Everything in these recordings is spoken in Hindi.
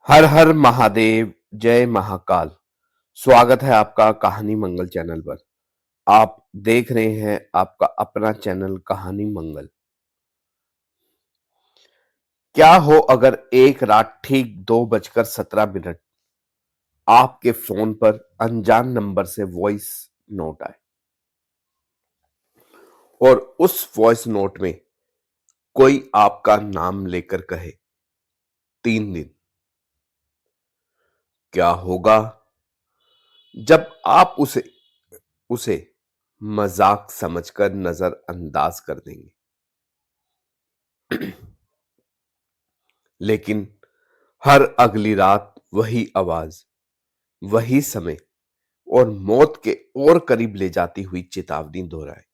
हर हर महादेव, जय महाकाल। स्वागत है आपका कहानी मंगल चैनल पर। आप देख रहे हैं आपका अपना चैनल कहानी मंगल। क्या हो अगर एक रात ठीक 2:17 आपके फोन पर अनजान नंबर से वॉइस नोट आए और उस वॉइस नोट में कोई आपका नाम लेकर कहे 3 दिन। क्या होगा जब आप उसे उसे मजाक समझकर नजरअंदाज कर देंगे, लेकिन हर अगली रात वही आवाज, वही समय और मौत के और करीब ले जाती हुई चेतावनी दोहराए।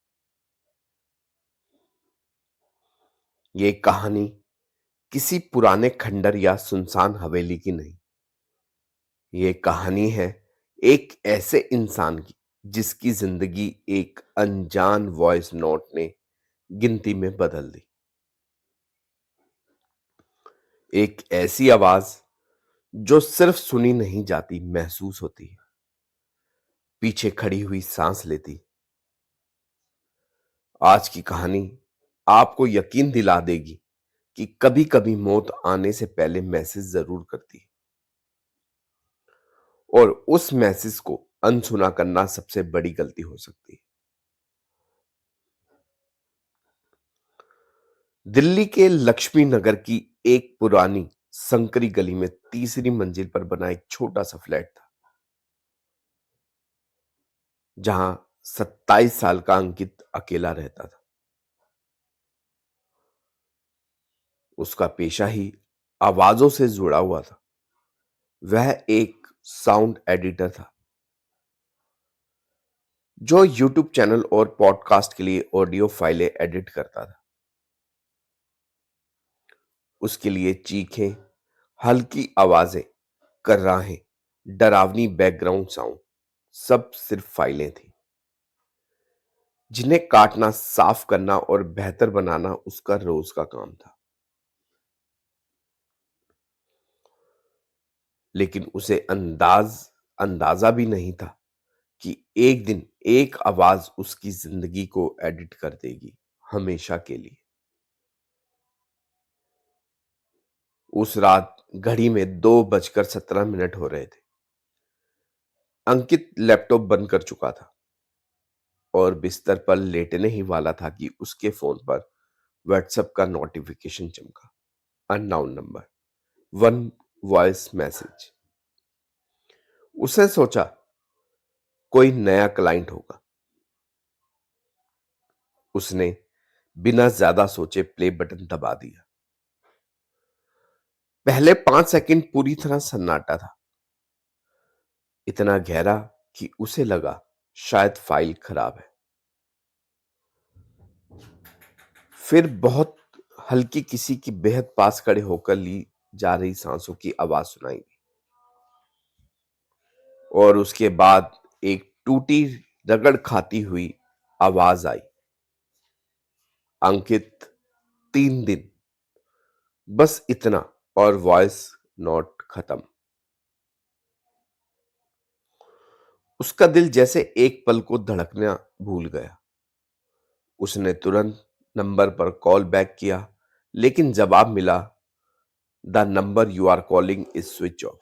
ये कहानी किसी पुराने खंडर या सुनसान हवेली की नहीं। ये कहानी है एक ऐसे इंसान की जिसकी जिंदगी एक अनजान वॉइस नोट ने गिनती में बदल दी। एक ऐसी आवाज जो सिर्फ सुनी नहीं जाती, महसूस होती है, पीछे खड़ी हुई सांस लेती। आज की कहानी आपको यकीन दिला देगी कि कभी कभी मौत आने से पहले मैसेज जरूर करती है, और उस मैसेज को अनसुना करना सबसे बड़ी गलती हो सकती है। दिल्ली के लक्ष्मी नगर की एक पुरानी संकरी गली में तीसरी मंजिल पर बना एक छोटा सा फ्लैट था, जहां 27 साल का अंकित अकेला रहता था। उसका पेशा ही आवाजों से जुड़ा हुआ था। वह एक साउंड एडिटर था जो यूट्यूब चैनल और पॉडकास्ट के लिए ऑडियो फाइलें एडिट करता था। उसके लिए चीखें, हल्की आवाजें, कर्राहें, डरावनी बैकग्राउंड साउंड, सब सिर्फ फाइलें थी जिन्हें काटना, साफ करना और बेहतर बनाना उसका रोज का काम था। लेकिन उसे अंदाजा भी नहीं था कि एक दिन एक आवाज उसकी जिंदगी को एडिट कर देगी, हमेशा के लिए। उस रात घड़ी में 2:17 हो रहे थे। अंकित लैपटॉप बंद कर चुका था और बिस्तर पर लेटने ही वाला था कि उसके फोन पर व्हाट्सएप का नोटिफिकेशन चमका। Unknown number, one voice message. उसने सोचा कोई नया क्लाइंट होगा। उसने बिना ज्यादा सोचे प्ले बटन दबा दिया। पहले 5 सेकंड पूरी तरह सन्नाटा था, इतना गहरा कि उसे लगा शायद फाइल खराब है। फिर बहुत हल्की, किसी की बेहद पास खड़े होकर ली जा रही सांसों की आवाज सुनाई दी, और उसके बाद एक टूटी, रगड़ खाती हुई आवाज आई, अंकित, 3 दिन, बस इतना। और वॉइस नोट खत्म। उसका दिल जैसे एक पल को धड़कना भूल गया। उसने तुरंत नंबर पर कॉल बैक किया, लेकिन जवाब मिला, the number you are calling is switch off.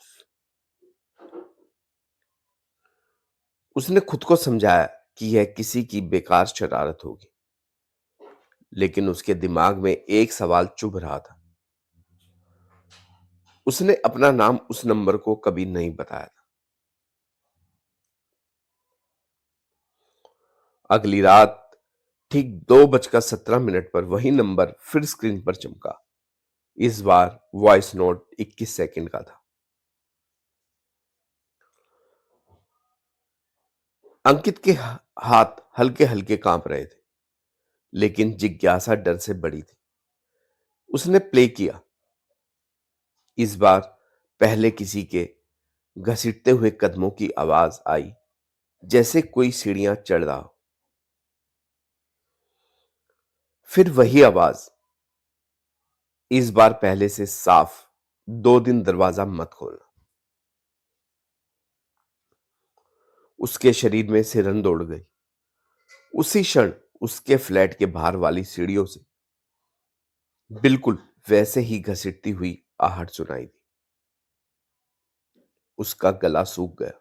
उसने खुद को समझाया कि यह किसी की बेकार शरारत होगी, लेकिन उसके दिमाग में एक सवाल चुभ रहा था। उसने अपना नाम उस नंबर को कभी नहीं बताया था। अगली रात ठीक 2:17 पर वही नंबर फिर स्क्रीन पर चमका। इस बार वॉइस नोट 21 सेकंड का था। अंकित के हाथ हल्के हल्के कांप रहे थे, लेकिन जिज्ञासा डर से बड़ी थी। उसने प्ले किया। इस बार पहले किसी के घसीटते हुए कदमों की आवाज आई, जैसे कोई सीढ़ियां चढ़ रहा हो। फिर वही आवाज, इस बार पहले से साफ, 2 दिन दरवाजा मत खोलना। उसके शरीर में सिरन दौड़ गई। उसी क्षण उसके फ्लैट के बाहर वाली सीढ़ियों से बिल्कुल वैसे ही घसीटती हुई आहट सुनाई दी। उसका गला सूख गया।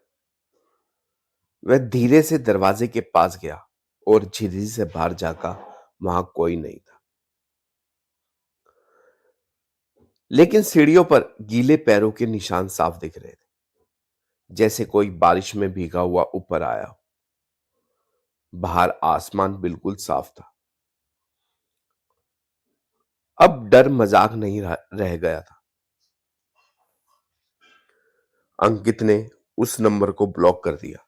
वह धीरे से दरवाजे के पास गया और झिझी से बाहर झांका। वहां कोई नहीं था, लेकिन सीढ़ियों पर गीले पैरों के निशान साफ दिख रहे थे, जैसे कोई बारिश में भीगा हुआ ऊपर आया हो। बाहर आसमान बिल्कुल साफ था। अब डर मजाक नहीं रह गया था। अंकित ने उस नंबर को ब्लॉक कर दिया,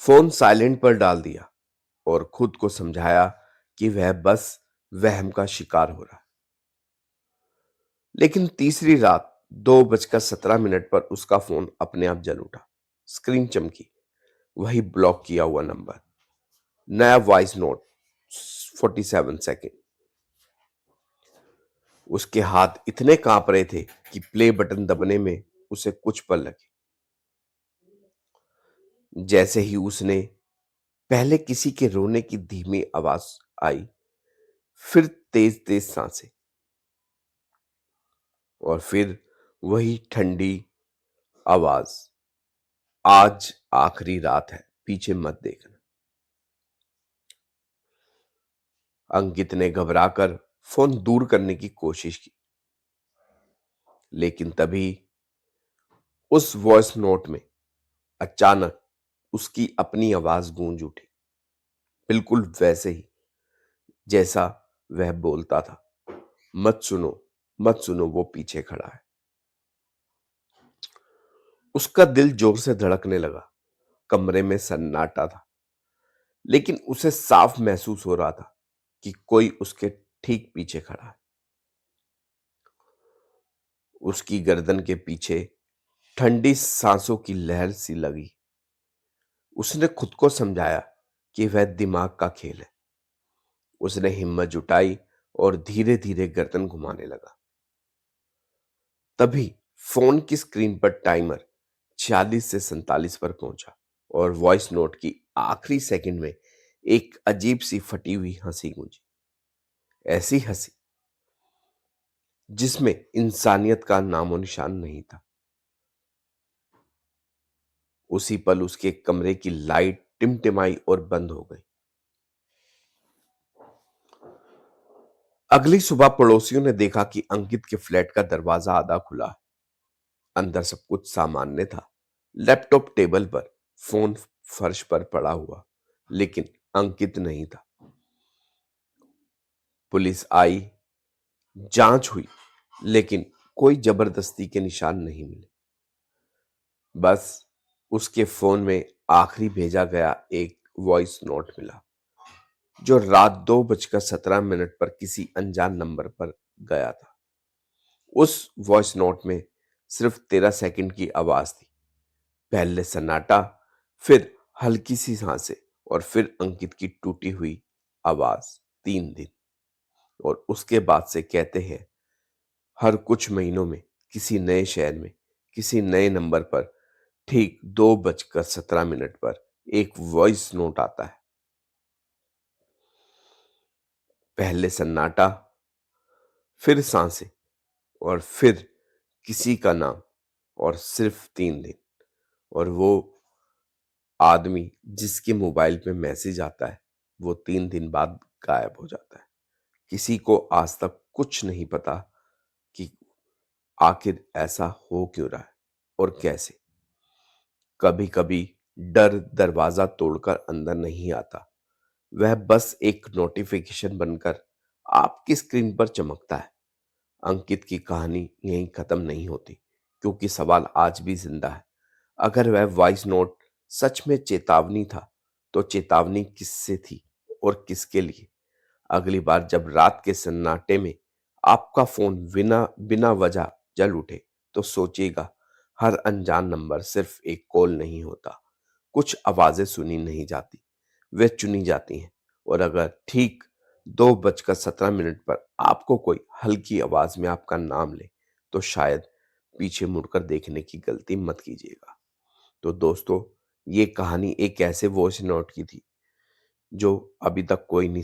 फोन साइलेंट पर डाल दिया और खुद को समझाया कि वह बस वहम का शिकार हो रहा है। लेकिन तीसरी रात 2:17 पर उसका फोन अपने आप जल उठा। स्क्रीन चमकी। वही ब्लॉक किया हुआ नंबर। नया वॉइस नोट। 47 सेकेंड। उसके हाथ इतने कांप रहे थे कि प्ले बटन दबने में उसे कुछ पल लगे। जैसे ही उसने पहले किसी के रोने की धीमी आवाज आई, फिर तेज तेज सांसें, और फिर वही ठंडी आवाज, आज आखिरी रात है, पीछे मत देखना। अंकित ने घबराकर फोन दूर करने की कोशिश की, लेकिन तभी उस वॉइस नोट में अचानक उसकी अपनी आवाज गूंज उठी, बिल्कुल वैसे ही जैसा वह बोलता था। मत सुनो, मत सुनो, वो पीछे खड़ा है। उसका दिल जोर से धड़कने लगा। कमरे में सन्नाटा था, लेकिन उसे साफ महसूस हो रहा था कि कोई उसके ठीक पीछे खड़ा है। उसकी गर्दन के पीछे ठंडी सांसों की लहर सी लगी। उसने खुद को समझाया कि वह दिमाग का खेल है। उसने हिम्मत जुटाई और धीरे धीरे गर्दन घुमाने लगा। तभी फोन की स्क्रीन पर टाइमर 46 से 47 पर पहुंचा और वॉइस नोट की आखिरी सेकंड में एक अजीब सी फटी हुई हंसी गूंजी। ऐसी हंसी जिसमें इंसानियत का नामो निशान नहीं था। उसी पल उसके कमरे की लाइट टिमटिमाई और बंद हो गई। अगली सुबह पड़ोसियों ने देखा कि अंकित के फ्लैट का दरवाजा आधा खुला है। अंदर सब कुछ सामान्य था। लैपटॉप टेबल पर, फोन फर्श पर पड़ा हुआ, लेकिन अंकित नहीं था। पुलिस आई, जांच हुई, लेकिन कोई जबरदस्ती के निशान नहीं मिले। बस उसके फोन में आखिरी भेजा गया एक वॉइस नोट मिला, जो रात 2:17 पर किसी अनजान नंबर पर गया था। उस वॉइस नोट में सिर्फ 13 सेकंड की आवाज थी। पहले सन्नाटा, फिर हल्की सी सांसें, और फिर अंकित की टूटी हुई आवाज। 3 दिन। और उसके बाद से कहते हैं, हर कुछ महीनों में किसी नए शहर में किसी नए नंबर पर ठीक 2:17 पर एक वॉइस नोट आता है। पहले सन्नाटा, फिर सांसें, और फिर किसी का नाम, और सिर्फ 3 दिन। और वो आदमी जिसके मोबाइल पे मैसेज आता है, वो 3 दिन बाद गायब हो जाता है। किसी को आज तक कुछ नहीं पता कि आखिर ऐसा हो क्यों रहा है और कैसे। कभी कभी डर दरवाजा तोड़कर अंदर नहीं आता, वह बस एक नोटिफिकेशन बनकर आपकी स्क्रीन पर चमकता है। अंकित की कहानी यहीं खत्म नहीं होती, क्योंकि सवाल आज भी जिंदा है। अगर वह वॉइस नोट सच में चेतावनी था, तो चेतावनी किससे थी और किसके लिए? अगली बार जब रात के सन्नाटे में आपका फोन बिना बिना वजह जल उठे, तो सोचिएगा, हर अनजान नंबर सिर्फ एक कॉल नहीं होता। कुछ आवाजें सुनी नहीं जाती, वे चुनी जाती हैं। और अगर ठीक 2:17 पर आपको कोई हल्की आवाज में आपका नाम ले, तो शायद पीछे मुड़कर देखने की गलती मत कीजिएगा। तो दोस्तों, ये कहानी एक ऐसे वॉइस नोट की थी जो अभी तक कोई नहीं